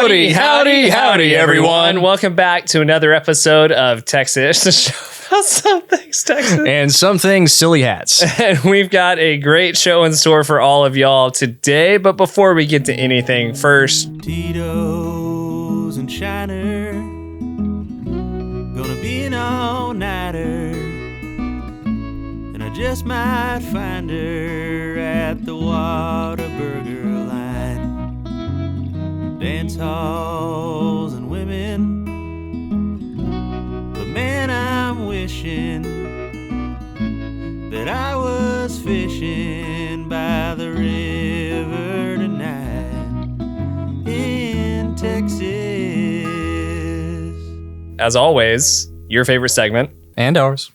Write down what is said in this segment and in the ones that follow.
Howdy, everyone. Welcome back to another episode of Texish, the show about some things Texas. And some things silly hats. And we've got a great show in store for all of y'all today. But before we get to anything, first, Tito's and Shiner, gonna be an all-nighter, and I just might find her at the Whataburger line. Dance halls and women, but man, I'm wishing that I was fishing by the river tonight in Texas. as always, your favorite segment. And ours.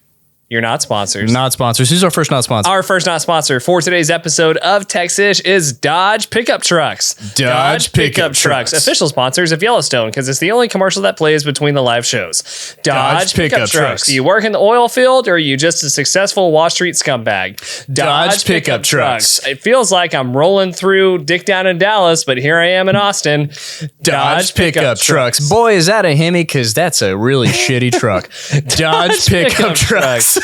You're not sponsors. Not sponsors. Who's our first not sponsor? Our first not sponsor for today's episode of Texish is Dodge Pickup Trucks. Dodge Pickup Trucks. Official sponsors of Yellowstone, because it's the only commercial that plays between the live shows. Dodge Pickup Trucks. Do you work in the oil field, or are you just a successful Wall Street scumbag? Dodge Pickup Trucks. It feels like I'm rolling through Dick down in Dallas, but here I am in Austin. Dodge Pickup Trucks. Boy, is that a Hemi, because that's a really shitty truck. Dodge Pickup Trucks.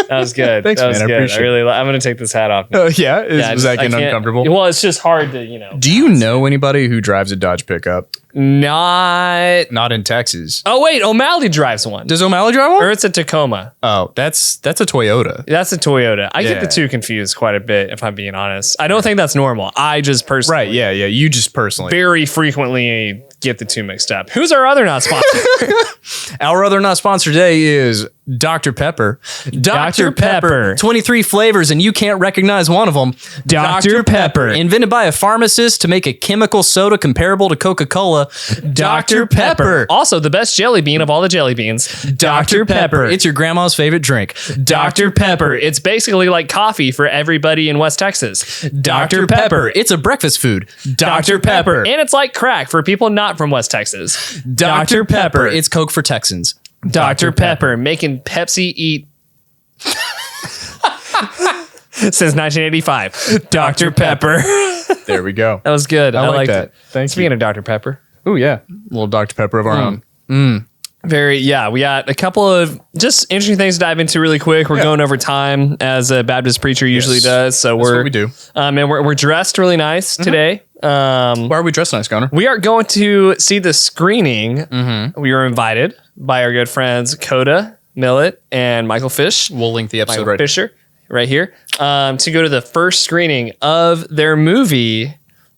That was good. Thanks, that was man. I good. appreciate it. I'm going to take this hat off now. Oh, yeah? Is that getting uncomfortable? Well, it's just hard to, Do you know anybody who drives a Dodge Pickup? Not in Texas. Oh, wait. O'Malley drives one. Does O'Malley drive one? Or it's a Tacoma. Oh, that's a Toyota. That's a Toyota. I get Yeah. the two confused quite a bit, if I'm being honest. I don't think that's normal. I just personally... Right, yeah. You just personally. Very frequently get the two mixed up. Who's our other not sponsor? Our other not sponsor today is Dr. Pepper. Dr. Pepper. 23 flavors, and you can't recognize one of them. Dr. Pepper. Invented by a pharmacist to make a chemical soda comparable to Coca-Cola. Dr. Pepper. Also, the best jelly bean of all the jelly beans. Dr. Pepper. It's your grandma's favorite drink. Dr. Pepper. It's basically like coffee for everybody in West Texas. Dr. Pepper. It's a breakfast food. Dr. Pepper. And it's like crack for people not from West Texas. Dr. Pepper. It's Coke for Texans. Dr. Pepper, making Pepsi eat since 1985. Dr. Pepper. There we go. That was good. I like liked that. it. Thank Speaking of Dr. Pepper. Oh, yeah. A little Dr. Pepper of our own. We got a couple of just interesting things to dive into really quick. We're going over time as a Baptist preacher usually does. So That's what we do. And we're dressed really nice today. Why are we dressed nice, Connor? We are going to see the screening. We were invited by our good friends Coda Millett and Michael Fish. We'll link the episode Michael Fisher right here to go to the first screening of their movie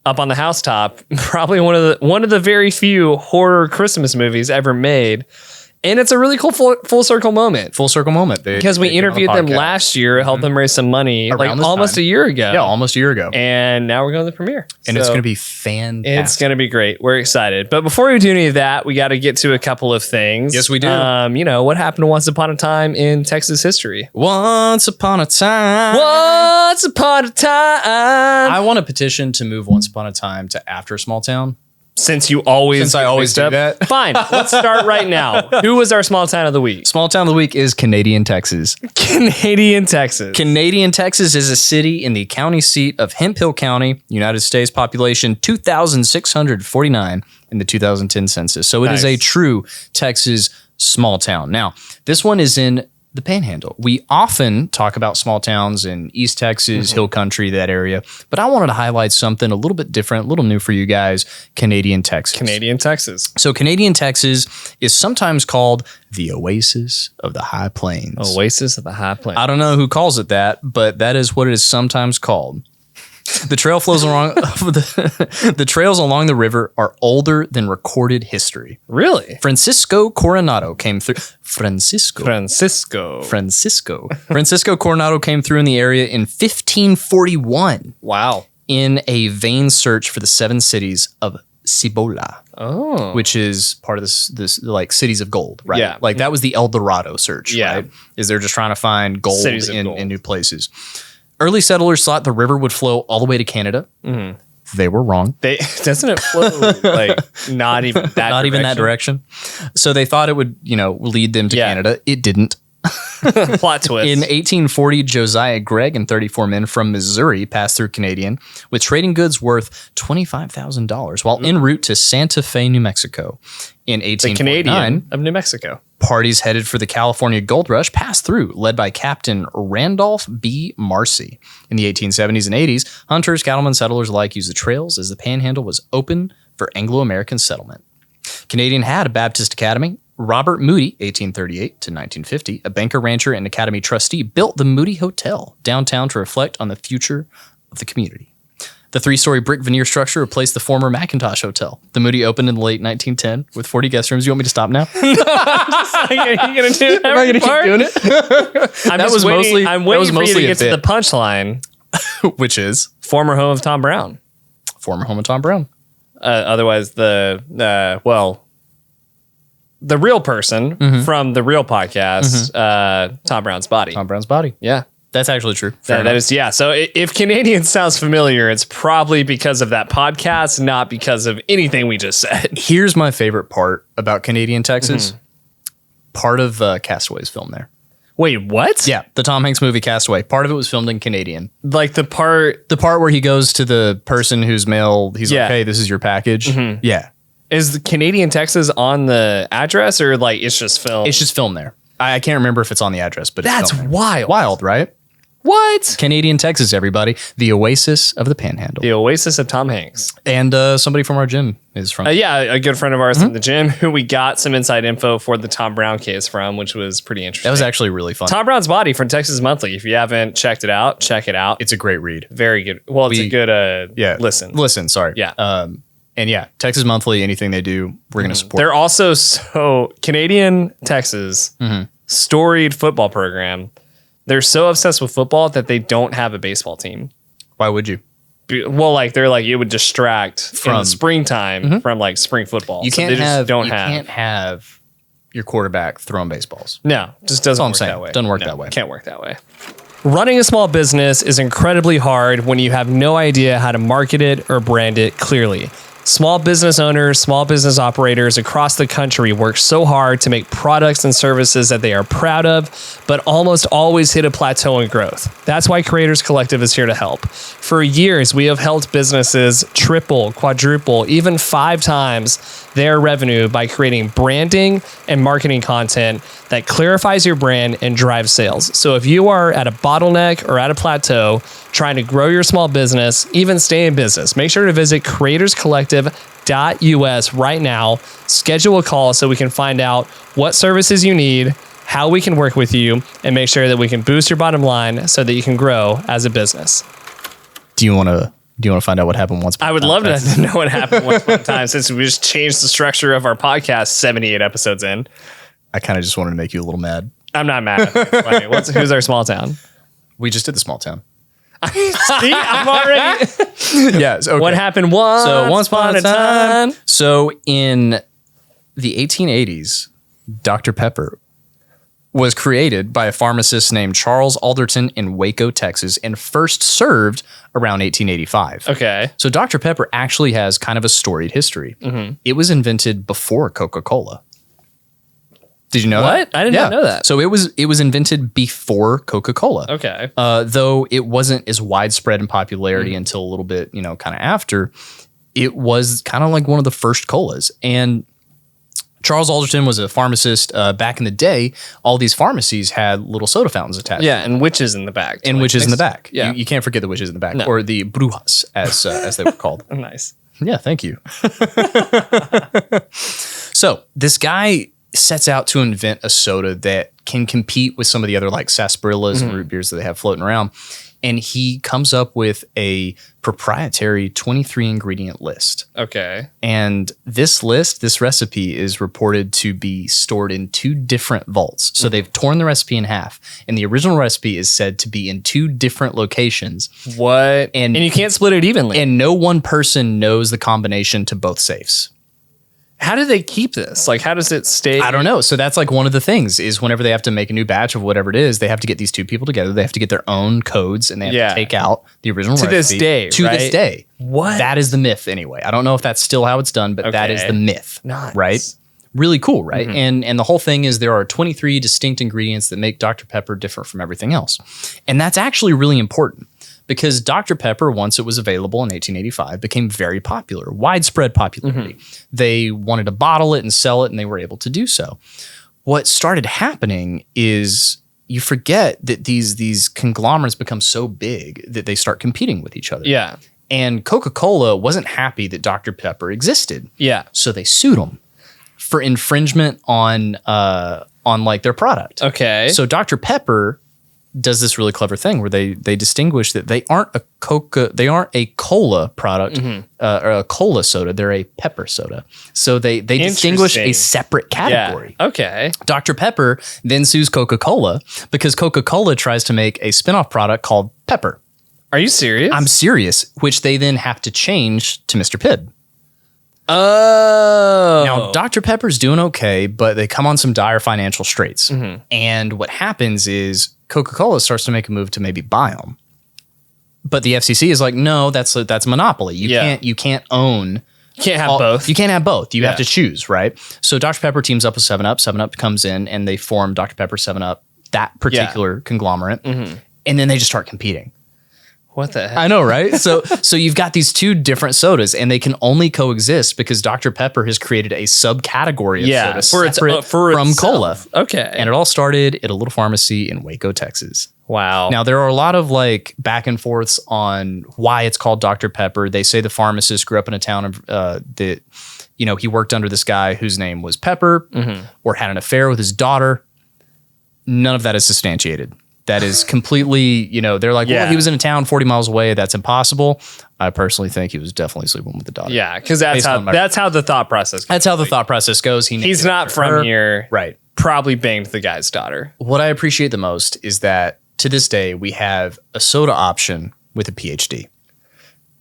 up on the housetop. Probably one of the very few horror Christmas movies ever made. And it's a really cool full circle moment. Full circle moment. Because we interviewed them last year, helped them raise some money, Around like this almost time. a year ago. Yeah, almost a year ago. And now we're going to the premiere. And it's So going to be fantastic. it's going to be great. We're excited. But before we do any of that, we got to get to a couple of things. Yes, we do. What happened once upon a time in Texas history? Once upon a time. Once upon a time. I want a petition to move Once Upon a Time to after Small Town. Since I always do that. Fine. Let's start right now. Who was our small town of the week? Small Town of the Week is Canadian, Texas. Canadian, Texas. Canadian, Texas is a city in the county seat of Hemphill County, United States, population 2,649 in the 2010 census. So it is a true Texas small town. Now, this one is in the Panhandle. We often talk about small towns in East Texas, Hill Country, that area, but I wanted to highlight something a little bit different, a little new for you guys, Canadian, Texas. Canadian, Texas. So Canadian, Texas is sometimes called the Oasis of the High Plains. Oasis of the High Plains. I don't know who calls it that, but that is what it is sometimes called. The trail flows along the trails along the river are older than recorded history. Really? Francisco Coronado came through. Francisco Coronado came through in the area in 1541. Wow. In a vain search for the seven cities of Cibola. Oh. Which is part of this like cities of gold, right? Yeah. Like that was the El Dorado search, right? Is they're just trying to find gold in new places. Early settlers thought the river would flow all the way to Canada. Mm-hmm. They were wrong. Doesn't it flow like not even that Not even that direction. So they thought it would, lead them to Canada. It didn't. Plot twist. In 1840, Josiah Gregg and 34 men from Missouri passed through Canadian with trading goods worth $25,000 while en route to Santa Fe, New Mexico. In the 1849, Canadian of New Mexico. parties headed for the California Gold Rush passed through, led by Captain Randolph B. Marcy. In the 1870s and 80s, hunters, cattlemen, settlers alike used the trails as the Panhandle was open for Anglo-American settlement. Canadian had a Baptist academy. Robert Moody, 1838 to 1950, a banker, rancher, and academy trustee, built the Moody Hotel downtown to reflect on the future of the community. The 3-story brick veneer structure replaced the former McIntosh Hotel. The Moody opened in the late 1910 with 40 guest rooms. You want me to stop now? Are you gonna do it? Am I going to keep doing it? I'm That just was waiting, mostly- I'm that waiting was for you to mostly a get to the bit. punchline. Which is Former home of Tom Brown. former home of Tom Brown. Otherwise, the real person from the real podcast, Tom Brown's body. Tom Brown's body. Yeah. That's actually true. Fair That enough. is, yeah. So if Canadian sounds familiar, it's probably because of that podcast, not because of anything we just said. Here's my favorite part about Canadian Texas. Part of Castaway's filmed there. Wait, what? Yeah, the Tom Hanks movie Castaway. Part of it was filmed in Canadian. Like the part The part where he goes to the person whose mail, he's Yeah. like, hey, this is your package. Yeah. is the Canadian Texas on the address or like it's just filmed? It's just filmed there. I can't remember if it's on the address, but That's it's filmed there. wild. Wild, right? What? Canadian Texas, everybody. The oasis of the Panhandle. The Oasis of Tom Hanks. And somebody from our gym is from. Yeah, a good friend of ours from the gym who we got some inside info for the Tom Brown case from, which was pretty interesting. That was actually really fun. Tom Brown's Body from Texas Monthly. If you haven't checked it out, check it out. It's a great read. Very good. Well, it's a good listen. Listen, sorry. Yeah. And yeah, Texas Monthly, anything they do, we're going to support. They're also so Canadian Texas storied football program. They're so obsessed with football that they don't have a baseball team. Why would you? Well, like they're like it would distract in From- the springtime from like spring football. You So can't they just have. Can't have your quarterback throwing baseballs. No, just doesn't all I'm work saying. that way. Doesn't work No, that way. Can't work that way. Running a small business is incredibly hard when you have no idea how to market it or brand it clearly. Small business owners, small business operators across the country work so hard to make products and services that they are proud of, but almost always hit a plateau in growth. That's why Creators Collective is here to help. For years, we have helped businesses triple, quadruple, even 5 times their revenue by creating branding and marketing content that clarifies your brand and drives sales. So if you are at a bottleneck or at a plateau, trying to grow your small business, even stay in business, make sure to visit creatorscollective.us right now. Schedule a call so we can find out what services you need, how we can work with you, and make sure that we can boost your bottom line so that you can grow as a business. Do you want to find out what happened once? I would love to know what happened once upon a time since we just changed the structure of our podcast 78 episodes in. I kind of just wanted to make you a little mad. I'm not mad at it. It's funny. Who's our small town? We just did the small town. See, I'm already. Yeah. Okay. What happened once upon a time? So in the 1880s, Dr. Pepper was created by a pharmacist named Charles Alderton in Waco, Texas, and first served around 1885. Okay. So Dr. Pepper actually has kind of a storied history. It was invented before Coca-Cola. Did you know What? that? I did not know that. So it was invented before Coca-Cola. Okay. Though it wasn't as widespread in popularity until a little bit, kind of after. It was kind of like one of the first colas. And Charles Alderton was a pharmacist back in the day. All these pharmacies had little soda fountains attached. Yeah, and witches in the back. And witches in the back. Yeah. You can't forget the witches in the back. No. Or the brujas, as they were called. Nice. Yeah, thank you. So this guy sets out to invent a soda that can compete with some of the other like sarsaparillas and root beers that they have floating around. And he comes up with a proprietary 23 ingredient list. Okay. And this recipe is reported to be stored in 2 different vaults. So they've torn the recipe in half. And the original recipe is said to be in 2 different locations. What? And you can't split it evenly. And no one person knows the combination to both safes. How do they keep this? Like, how does it stay? I don't know. So that's like one of the things is whenever they have to make a new batch of whatever it is, they have to get these 2 people together. They have to get their own codes and they have to take out the original recipe. this day, To right? this day. What? That is the myth anyway. I don't know if that's still how it's done, but that is Okay. the myth. Nice. Right? really cool, right? And the whole thing is there are 23 distinct ingredients that make Dr. Pepper different from everything else. And that's actually really important because Dr. Pepper, once it was available in 1885, became very popular, widespread popularity. They wanted to bottle it and sell it, and they were able to do so. What started happening is you forget that these conglomerates become so big that they start competing with each other. Yeah. And Coca-Cola wasn't happy that Dr. Pepper existed. Yeah. So they sued them for infringement on like their product. Okay. So Dr. Pepper does this really clever thing where they distinguish that they aren't a cola product or a cola soda. They're a pepper soda. So they distinguish a separate category. Yeah. Okay. Dr. Pepper then sues Coca-Cola because Coca-Cola tries to make a spinoff product called Pepper. Are you serious? I'm serious, which they then have to change to Mr. Pibb. Oh. Now, Dr. Pepper's doing okay, but they come on some dire financial straits. And what happens is Coca-Cola starts to make a move to maybe buy them. But the FCC is like, no, that's a monopoly. You can't own. You can't have both. You can't have both. You have to choose, right? So Dr. Pepper teams up with 7-Up. 7-Up comes in and they form Dr. Pepper 7-Up, that particular conglomerate. And then they just start competing. What the heck? I know, right? So you've got these two different sodas, and they can only coexist because Dr. Pepper has created a subcategory of soda separate from cola. Okay. And it all started at a little pharmacy in Waco, Texas. Wow. Now, there are a lot of like back and forths on why it's called Dr. Pepper. They say the pharmacist grew up in a town of that, he worked under this guy whose name was Pepper or had an affair with his daughter. None of that is substantiated. That is completely, they're like, well, he was in a town 40 miles away. That's impossible. I personally think he was definitely sleeping with the daughter. Yeah, because that's how the thought process goes. That's how the thought process goes. He's not from here. Right. Probably banged the guy's daughter. What I appreciate the most is that to this day, we have a soda option with a PhD.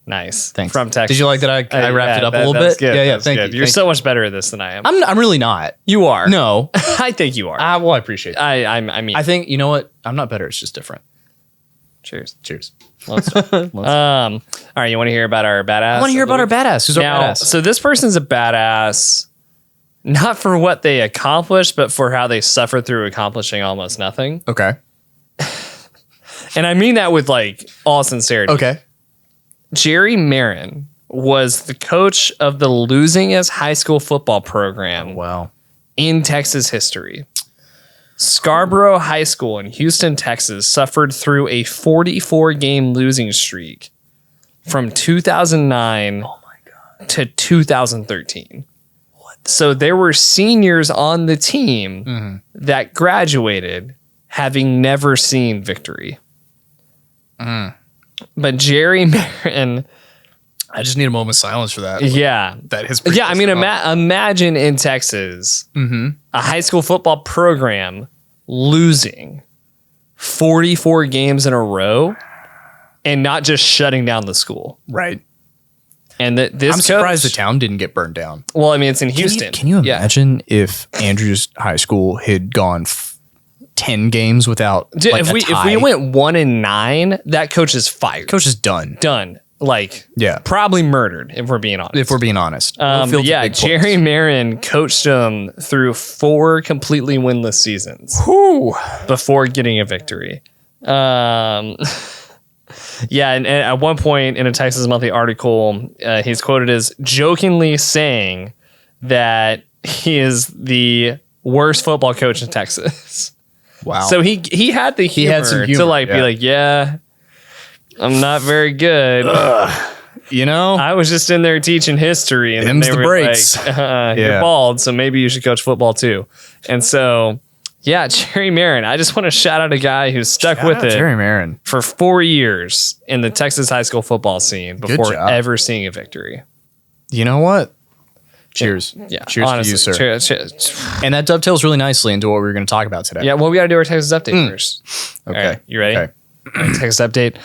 Nice. Thanks. From Texas. Did you like that I wrapped it up a little bit? Good. Yeah, thank you. You're so much better at this than I am. I'm really not. You are. No. I think you are. Well, I appreciate it. I mean, I think, you know what? I'm not better. It's just different. Cheers. Let's all right, you want to hear about our badass? I want to hear about our badass. Who's our badass? So this person's a badass, not for what they accomplished, but for how they suffered through accomplishing almost nothing. Okay. And I mean that with like all sincerity. Okay. Jerry Merren was the coach of the losingest high school football program in Texas history. Scarborough High School in Houston, Texas suffered through a 44-game losing streak from 2009 to 2013. So there were seniors on the team that graduated having never seen victory. But Jerry Merren, I just need a moment of silence for that. Yeah. That is I mean, imagine in Texas, a high school football program losing 44 games in a row and not just shutting down the school. Right. And I'm surprised the town didn't get burned down. Well, I mean, it's in Houston. Can you imagine if Andrews High School had gone 10 games without if we went 1-9, that coach is fired. Coach is done. Probably murdered, if we're being honest. Jerry Merren coached them through 4 completely winless seasons before getting a victory. And at one point in a Texas Monthly article, he's quoted as jokingly saying that he is the worst football coach in Texas. Wow. So he had the humor, to be like, yeah, I'm not very good. I was just in there teaching history, and them's the breaks. Like, you're bald, so maybe you should coach football too. And so, Jerry Merren. I just want to shout out a guy who's stuck with it, Jerry Merren, for 4 years in the Texas high school football scene before ever seeing a victory. You know what? Cheers. Yeah. Cheers honestly, to you, sir. Cheers. And that dovetails really nicely into what we were going to talk about today. Yeah, well, we got to do our Texas update first. Okay. All right, you ready? Okay. Texas update.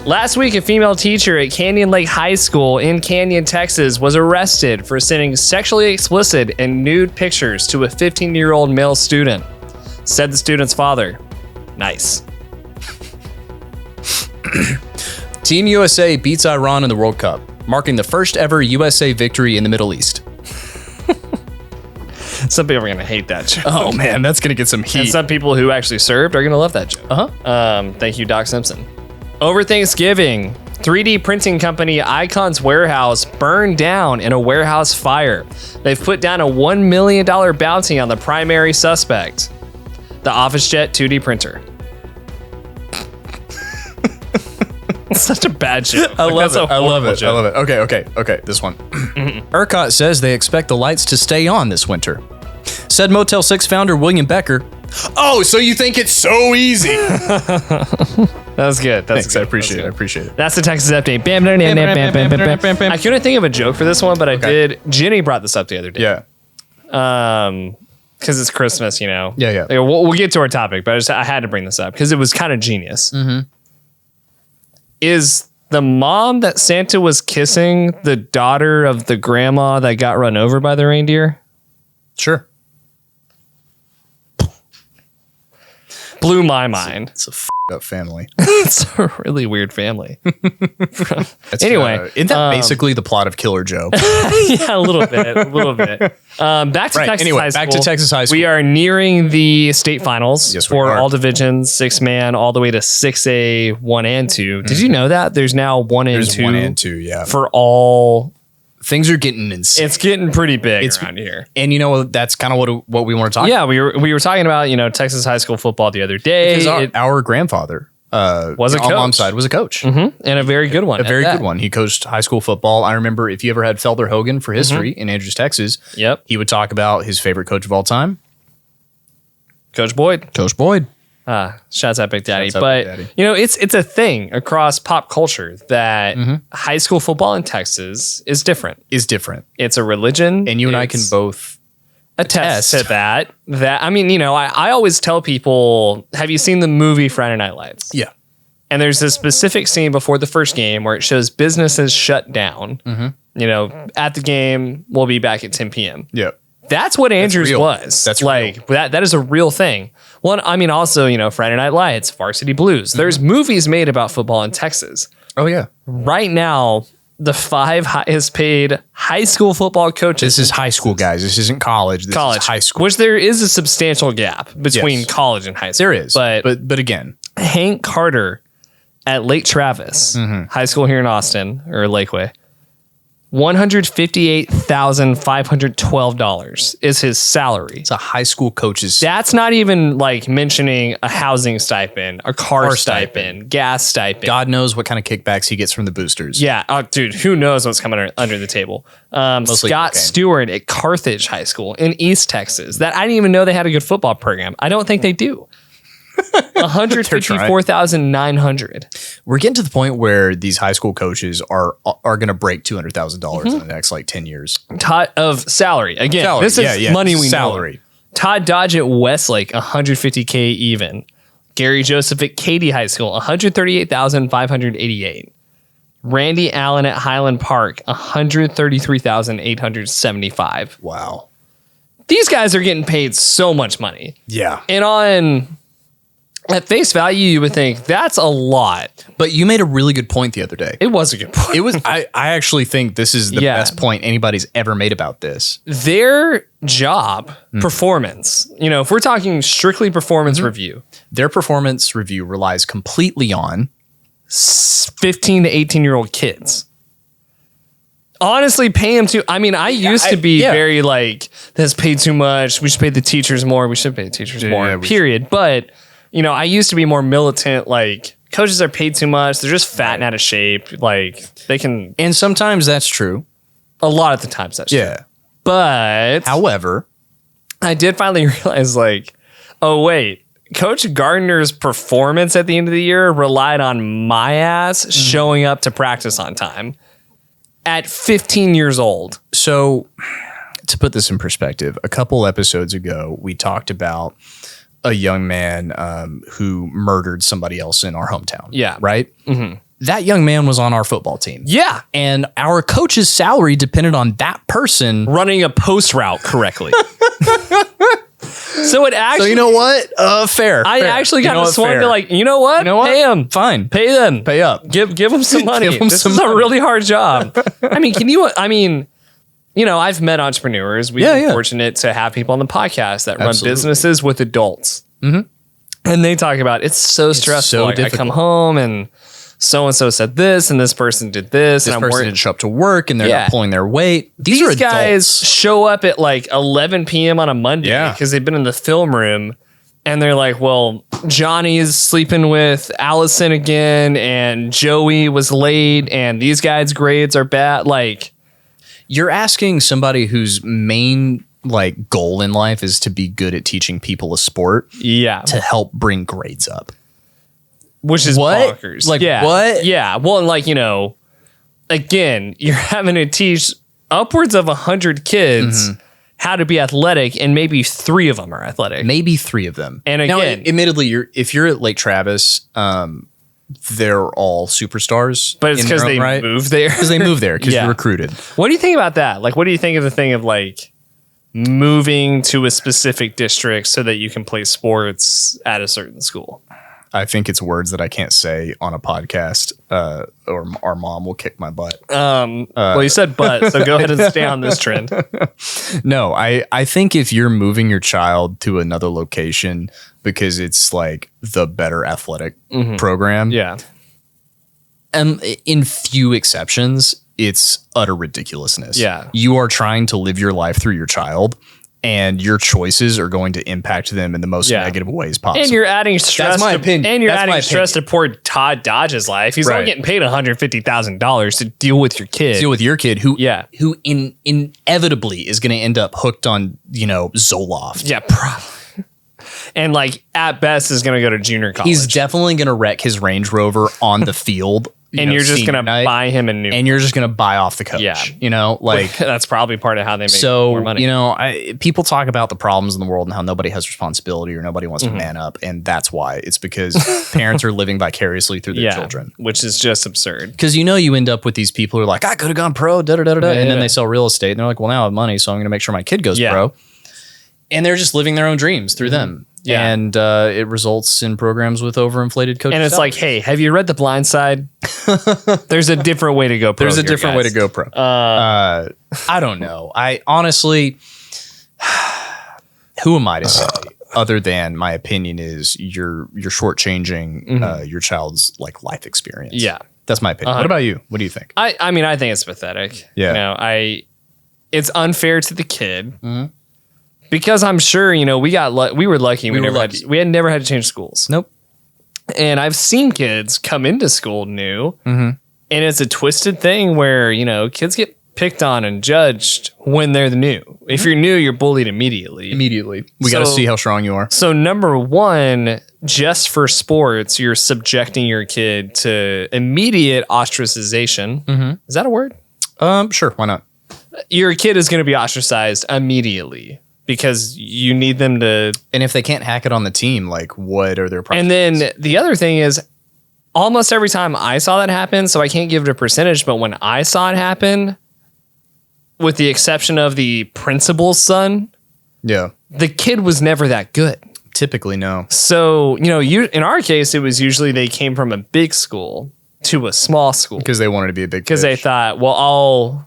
Last week, a female teacher at Canyon Lake High School in Canyon, Texas, was arrested for sending sexually explicit and nude pictures to a 15-year-old male student, said the student's father. Nice. Team USA beats Iran in the World Cup. marking the first ever USA victory in the Middle East. Some people are going to hate that joke. Oh man, that's going to get some heat. And some people who actually served are going to love that joke. Thank you, Doc Simpson. Over Thanksgiving, 3D printing company Icon's warehouse burned down in a warehouse fire. They've put down a $1 million bounty on the primary suspect, the OfficeJet 2D printer. Such a bad joke. I love it. Okay. This one. ERCOT says they expect the lights to stay on this winter. Said Motel 6 founder William Becker. Oh, so you think it's so easy? That was good. Thanks, I appreciate it. That's the Texas update. Bam, bam, bam, bam, bam, bam, bam, bam. I couldn't think of a joke for this one, but I did. Jenny brought this up the other day. Yeah. Because it's Christmas, you know. Yeah. Like, we'll get to our topic, but I had to bring this up because it was kind of genius. Is the mom that Santa was kissing the daughter of the grandma that got run over by the reindeer? Sure. Blew my mind. It's a up family. It's a really weird family. Anyway, isn't that basically the plot of Killer Joe? Yeah, a little bit. Back to Texas High School. Back to Texas High School. We are nearing the state finals Yes, we for are. all divisions, 6-man, all the way to 6A, 1 and 2. Did you know that? There's now 1 and 2. 1 and 2, yeah. For all. Things are getting insane. It's getting pretty big around here. And you know, that's kind of what we want to talk about. Yeah, we were talking about, Texas high school football the other day. Because our grandfather was a coach. On mom's side was a coach. And a very good one. A very good one. He coached high school football. I remember if you ever had Felder Hogan for history in Andrews, Texas, he would talk about his favorite coach of all time. Coach Boyd. Coach Boyd. Shouts out Big Daddy. Shouts out But, Big Daddy. it's a thing across pop culture that high school football in Texas is different. It's a religion. And you and I can both attest to that. I always tell people, have you seen the movie Friday Night Lights? Yeah. And there's a specific scene before the first game where it shows businesses shut down. At the game, we'll be back at 10 p.m. Yeah. That's what Andrews was. That's like real. That is a real thing. Well, also, Friday Night Lights, Varsity Blues. There's movies made about football in Texas. Oh yeah. Right now, the 5 highest paid high school football coaches. This is high school, guys. This isn't college. This is high school. Which there is a substantial gap between college and high school. There is. But again, Hank Carter at Lake Travis, high school here in Austin or Lakeway, $158,512 is his salary. it's a high school coach's. That's not even like mentioning a housing stipend, a car stipend, gas stipend. God knows what kind of kickbacks he gets from the boosters. Yeah. Oh, dude, who knows what's coming under the table? Scott cocaine. Stewart at Carthage High School in East Texas. That I didn't even know they had a good football program. I don't think they do. $154,900. We're getting to the point where these high school coaches are going to break $200,000 in the next 10 years. Todd of salary. Again, this is money we salary. know. Todd Dodge at Westlake, $150K even. Gary Joseph at Katy High School, $138,588. Randy Allen at Highland Park, $133,875. Wow. These guys are getting paid so much money. Yeah. And at face value, you would think that's a lot. But you made a really good point the other day. It was a good point. It was. I actually think this is the best point anybody's ever made about this. Their job, performance, if we're talking strictly performance review, their performance review relies completely on 15 to 18-year-old kids. Honestly, pay them too. I used to be very like, that's paid too much. We should pay the teachers more. We should pay the teachers more, period. But, I used to be more militant, like, coaches are paid too much. They're just fat and out of shape. Like, they can. And sometimes that's true. A lot of the times that's true. Yeah. But. However. I did finally realize, like, oh, wait. Coach Gardner's performance at the end of the year relied on my ass showing up to practice on time at 15 years old. So, to put this in perspective, a couple episodes ago, we talked about a young man who murdered somebody else in our hometown. Yeah. Right? Mm-hmm. That young man was on our football team. Yeah. And our coach's salary depended on that person running a post route correctly. So it actually. So you know what? Fair. I fair. actually kind of what? swung Fair. to like, you know what? You know what? Pay them. Fine. Pay them. Pay up. Give them some money. Give 'em This some is money. a really hard job. I mean, you know, I've met entrepreneurs. We've been fortunate to have people on the podcast that run businesses with adults. Mm-hmm. And they talk about it's so stressful. so Like, I difficult. come home and so-and-so said this and this person did this. This and person didn't show up to work and they're Yeah. not pulling their weight. These are guys adults. show up at like 11 p.m. on a Monday Yeah. because they've been in the film room and they're like, well, Johnny's sleeping with Allison again and Joey was late and these guys' grades are bad. Like, You're asking somebody whose main like goal in life is to be good at teaching people a sport yeah. to help bring grades up. Which is What? bonkers. Like, yeah. what? Yeah. Well, and like, you know, again, you're having to teach upwards of 100 kids how to be athletic, and maybe 3 of them are athletic. Maybe 3 of them. And now, again- admittedly, if you're at Lake Travis, they're all superstars. But it's in their because own they right. moved there. Because they moved there because Yeah. you're recruited. What do you think about that? Like, what do you think of the thing of like moving to a specific district so that you can play sports at a certain school? I think it's words that I can't say on a podcast, or our mom will kick my butt. Well, you said but, so go ahead and stay on this trend. No, I think if you're moving your child to another location because it's like the better athletic program, Yeah. and in few exceptions, it's utter ridiculousness. Yeah. You are trying to live your life through your child, and your choices are going to impact them in the most Yeah. negative ways possible. And you're adding stress. That's my to, opinion. And you're That's adding my stress to poor Todd Dodge's life. He's only Right. getting paid $150,000 to deal with your kid. deal with your kid who Yeah. who inevitably is going to end up hooked on, Zoloft. Yeah, probably. And like at best is going to go to junior college. He's definitely going to wreck his Range Rover on the field. and you're just senior going to night, buy him a new. and you're just going to buy off the coach. Yeah. Like that's probably part of how they make so, more money. people talk about the problems in the world and how nobody has responsibility or nobody wants Mm-hmm. to man up. And that's why. It's because parents are living vicariously through their children. which is just absurd. Because you end up with these people who are like, I could have gone pro, and then yeah. they sell real estate and they're like, well, now I have money, so I'm going to make sure my kid goes Yeah. pro. And they're just living their own dreams through them. Yeah. And it results in programs with overinflated coaches. And it's like, hey, have you read The Blind Side? There's a different way to go pro. there's a here, different way to guys. go pro. I don't know. I honestly, who am I to say? Other than my opinion is you're shortchanging your child's like life experience. Yeah. That's my opinion. What about you? What do you think? I mean, I think it's pathetic. Yeah. It's unfair to the kid Mm-hmm. because I'm sure, we were lucky. We were lucky. We had never had to change schools. Nope. And I've seen kids come into school new, Mm-hmm. and it's a twisted thing where, kids get picked on and judged when they're the new. If you're new, you're bullied immediately. Immediately. We got to So- see how strong you are. So number one, just for sports, you're subjecting your kid to immediate ostracization. Mm-hmm. Is that a word? Sure. Why not? Your kid is going to be ostracized immediately because you need them to. And if they can't hack it on the team, like what are their And then the other thing is almost every time I saw that happen, so I can't give it a percentage, but when I saw it happen, with the exception of the principal's son, Yeah. the kid was never that good. Typically, no. So, in our case, it was usually they came from a big school to a small school Because they wanted to be a big because they fish. thought, well,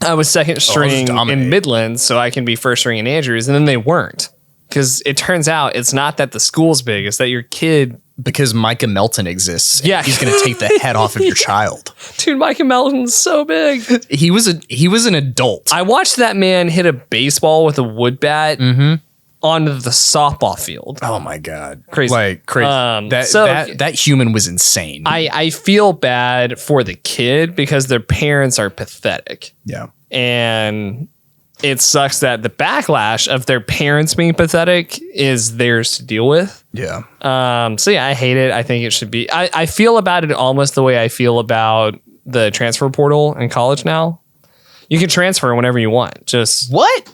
I was second string dominate. in Midlands, so I can be first string in Andrews. And then they weren't because it turns out it's not that the school's big, it's that your kid. Because Micah Melton exists. and Yeah. He's going to take the head off of your child. Dude, Micah Melton's so big. He was an adult. I watched that man hit a baseball with a wood bat onto the softball field. Oh my God. Crazy. Like crazy. That human was insane. I feel bad for the kid because their parents are pathetic. yeah. And it sucks that the backlash of their parents being pathetic is theirs to deal with. Yeah. So yeah, I hate it. I think it should be. I feel about it almost the way I feel about the transfer portal in college now. You can transfer whenever you want. Just What?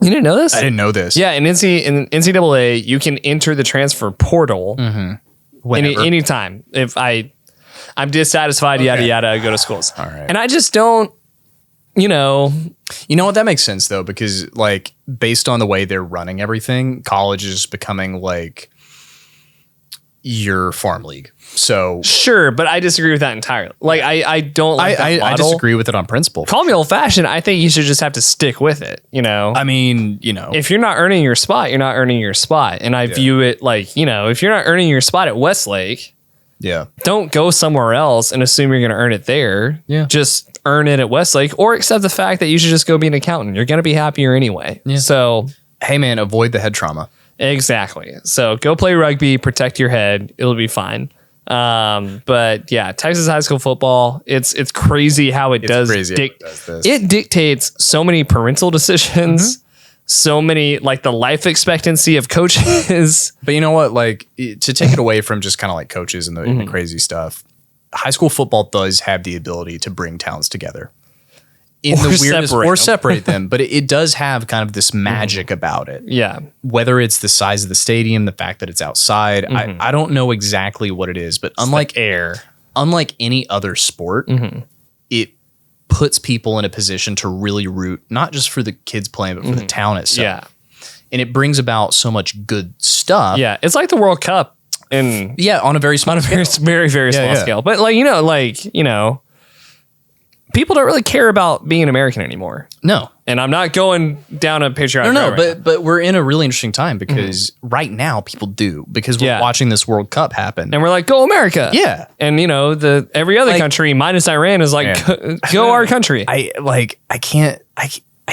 you didn't know this? I didn't know this. Yeah, in NCAA, you can enter the transfer portal Whenever. anytime. If I'm dissatisfied, yada yada, I go to schools. All right. And I just don't. you know, You know what? That makes sense though, because like based on the way they're running everything, college is becoming like your farm league. So sure, but I disagree with that entirely. Like I don't like that I model. disagree with it on principle. Call me old fashioned. I think you should just have to stick with it. You know, I mean, you know, if you're not earning your spot, you're not earning your spot. And I view it like, you know, if you're not earning your spot at Westlake, yeah, don't go somewhere else and assume you're going to earn it there. Yeah. Just earn it at Westlake, or accept the fact that you should just go be an accountant. You're going to be happier anyway. Yeah. So, hey man, avoid the head trauma. exactly. So go play rugby, protect your head. It'll be fine. But yeah, Texas high school football, it's crazy how it does. Crazy how it does this. It dictates so many parental decisions, so many like the life expectancy of coaches. But you know what? Like to take it away from just kind of like coaches and the crazy stuff, high school football does have the ability to bring towns together in Or the weirdest separate or them. separate them. But it does have kind of this magic about it. Yeah. Whether it's the size of the stadium, the fact that it's outside, I don't know exactly what it is, but unlike any other sport, it puts people in a position to really root, not just for the kids playing, but for the town itself. Yeah. And it brings about so much good stuff. Yeah. It's like the World Cup in Yeah, on a very small scale. very, very small yeah. scale. But like, you know, people don't really care about being an American anymore. No. And I'm not going down a patriotic No, road right but we're in a really interesting time because right now people do, because we're Yeah. watching this World Cup happen. and we're like, go America. Yeah. And you know, every other Like- country minus Iran is like, go our country. I can't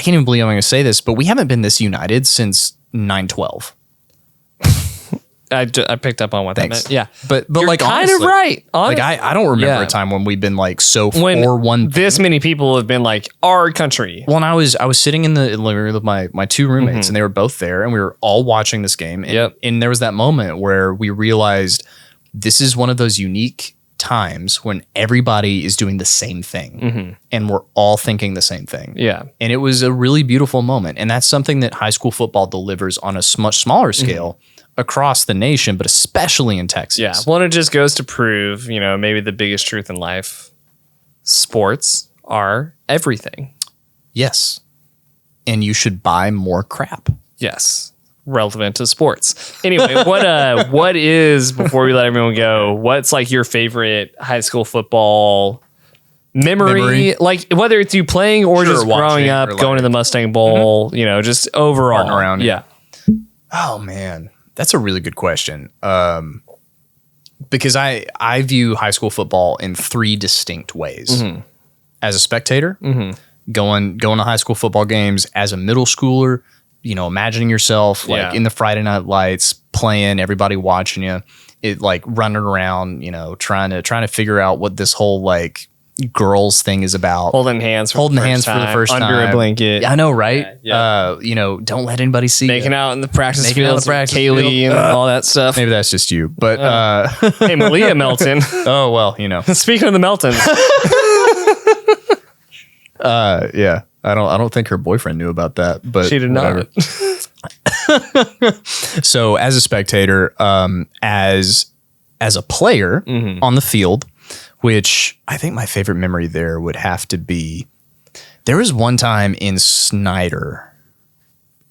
even believe I'm going to say this, but we haven't been this united since 9/12. I picked up on what Thanks. that meant. Yeah. But You're like kind honestly, of right. Like I don't remember Yeah. a time when we've been like so when for one. this many people have been like, our country. Well, and I was sitting in the living room with my two roommates, and they were both there, and we were all watching this game. And, Yep. and there was that moment where we realized this is one of those unique times when everybody is doing the same thing, and we're all thinking the same thing. Yeah. And it was a really beautiful moment, and that's something that high school football delivers on a much smaller scale across the nation, but especially in Texas. Yeah. Well, and it just goes to prove, you know, maybe the biggest truth in life. Sports are everything. Yes. And you should buy more crap. Yes. Relevant to sports. Anyway, what is, before we let everyone go, what's like your favorite high school football memory? Like whether it's you playing or Sure, just growing watching up, or going to the Mustang Bowl, you know, just overall. Farting around, Yeah. Oh man, that's a really good question. Because I view high school football in three distinct ways. As a spectator, going to high school football games, as a middle schooler, you know, imagining yourself like in the Friday Night Lights playing, everybody watching you, it like running around, you know, trying to figure out what this whole like girls thing is about. Holding hands for the first time. Under a blanket. I know, right? Yeah. You know, don't let anybody see Making you. out in the practice Making out in fields, the practice Kaylee field. and all that stuff. Maybe that's just you, but Hey, Malia Melton. oh well, you know. Speaking of the Meltons, Yeah. I don't think her boyfriend knew about that, but she did not. So as a spectator, as a player on the field, which I think my favorite memory there would have to be, there was one time in Snyder.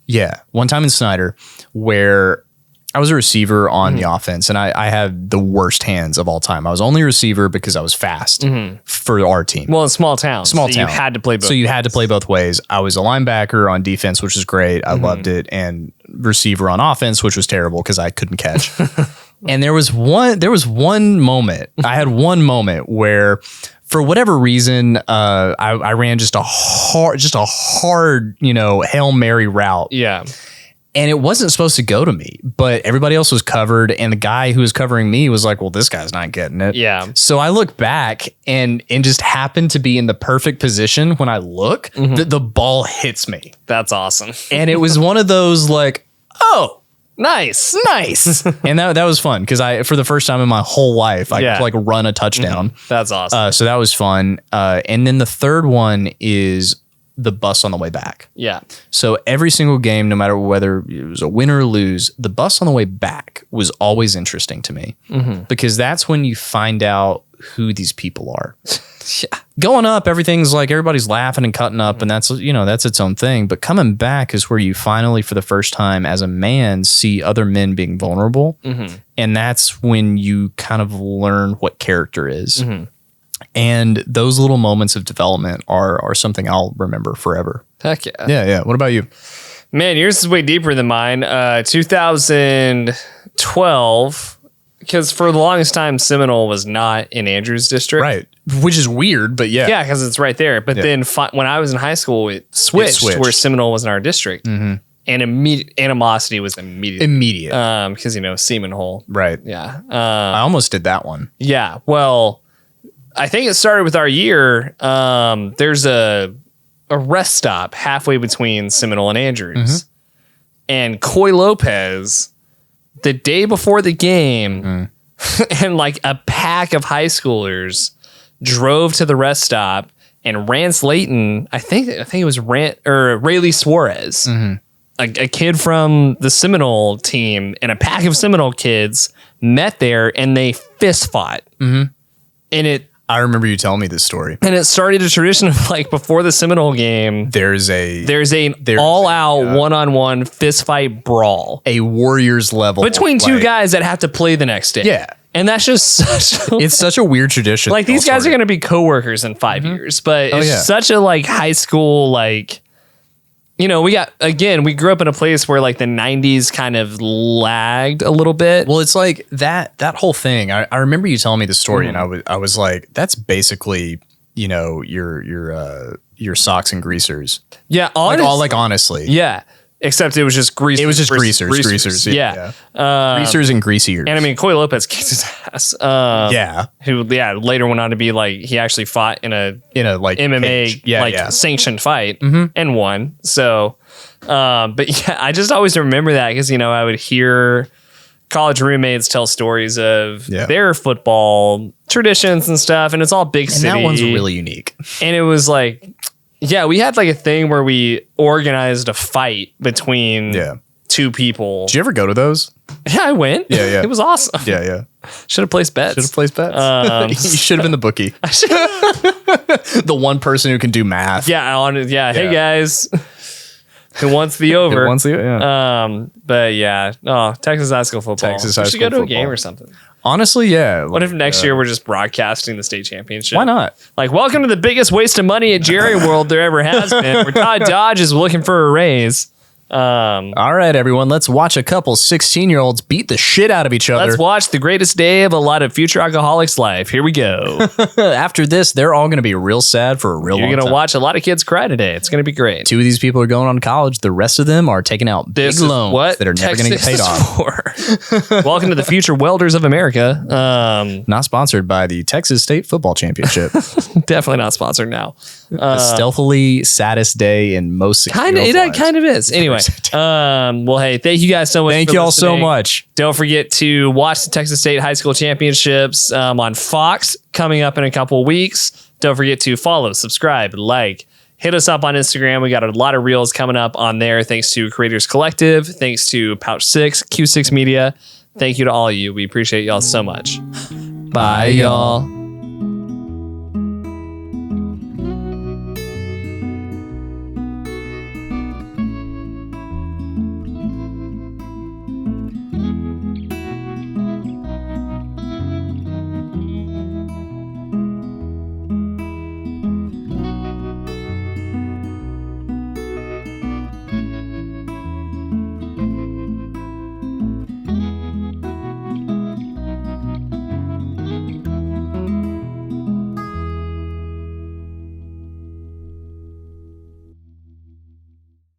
Yeah. One time in Snyder where I was a receiver on the offense, and I had the worst hands of all time. I was only a receiver because I was fast for our team. Well, in small town. Small so town. You had to play both. So you had to play both ways. I was a linebacker on defense, which was great. I loved it. And receiver on offense, which was terrible because I couldn't catch. And there was one moment. I had one moment where, for whatever reason, I ran just a hard, you know, Hail Mary route. Yeah. And it wasn't supposed to go to me, but everybody else was covered. And the guy who was covering me was like, well, this guy's not getting it. Yeah. So I look back and just happened to be in the perfect position. When I look, the ball hits me. That's awesome. And it was one of those like, oh, Nice. and that was fun because for the first time in my whole life, I could like run a touchdown. That's awesome. So that was fun. And then the third one is the bus on the way back. Yeah. So every single game, no matter whether it was a win or lose, the bus on the way back was always interesting to me because that's when you find out who these people are. Going up, everything's like everybody's laughing and cutting up, and that's its own thing. But coming back is where you finally, for the first time as a man, see other men being vulnerable. And that's when you kind of learn what character is. And those little moments of development are something I'll remember forever. Heck yeah. Yeah. What about you? Man, yours is way deeper than mine. 2012, because for the longest time, Seminole was not in Andrews District. Right. Which is weird, but yeah. Yeah, because it's right there. But then when I was in high school, it switched where Seminole was in our district. And animosity was immediate. Because, Semen Hole. Right. Yeah. I almost did that one. Yeah. Well, I think it started with our year. There's a rest stop halfway between Seminole and Andrews. And Coy Lopez, the day before the game, and like a pack of high schoolers drove to the rest stop, and Rance Layton, I think it was Rayleigh Suarez, a kid from the Seminole team, and a pack of Seminole kids met there, and they fist fought. And I remember you telling me this story. And it started a tradition of like before the Seminole game, there's an all-out one-on-one fist fight brawl, a Warriors level between two guys that have to play the next day. Yeah. And that's just it's such a weird tradition. Like these guys are going to be coworkers in 5 years, but it's such a like high school, like, we grew up in a place where like the 90s kind of lagged a little bit. Well, it's like that whole thing. I remember you telling me the story, and I was like, that's basically, your socks and greasers. Yeah. Honestly. Yeah. Except it was just greasers. It was just greasers. Yeah. Greasers and greasiers. And I mean, Coy Lopez kicked his ass. Who later went on to be like, he actually fought in a like MMA sanctioned fight and won. So, but yeah, I just always remember that because, I would hear college roommates tell stories of their football traditions and stuff. And it's all big city. And that one's really unique. And it was like, yeah, we had like a thing where we organized a fight between two people. Did you ever go to those? Yeah, I went. Yeah. It was awesome. Yeah. Should have placed bets. You should have been the bookie. The one person who can do math. Yeah. Hey guys, who wants the over? But yeah. Oh, Texas high school football. We should go to a game or something. Honestly, yeah. What if next year we're just broadcasting the state championship? Why not? Like, welcome to the biggest waste of money at Jerry World there ever has been. Where Todd Dodge is looking for a raise. All right, everyone. Let's watch a couple 16-year-olds beat the shit out of each other. Let's watch the greatest day of a lot of future alcoholics' life. Here we go. After this, they're all going to be real sad for a real long time. You're going to watch a lot of kids cry today. It's going to be great. 2 of these people are going on to college. The rest of them are taking out big loans that are never going to get paid off. Welcome to the future welders of America. Not sponsored by the Texas State Football Championship. Definitely not sponsored now. The stealthily saddest day in most 16 It kind of is. Anyway. Well, hey, thank you guys so much. Thank you all so much. Don't forget to watch the Texas State High School Championships on Fox coming up in a couple of weeks. Don't forget to follow, subscribe, like, hit us up on Instagram. We got a lot of reels coming up on there. Thanks to Creators Collective. Thanks to Pouch 6, Q6 Media. Thank you to all of you. We appreciate y'all so much. Bye, y'all.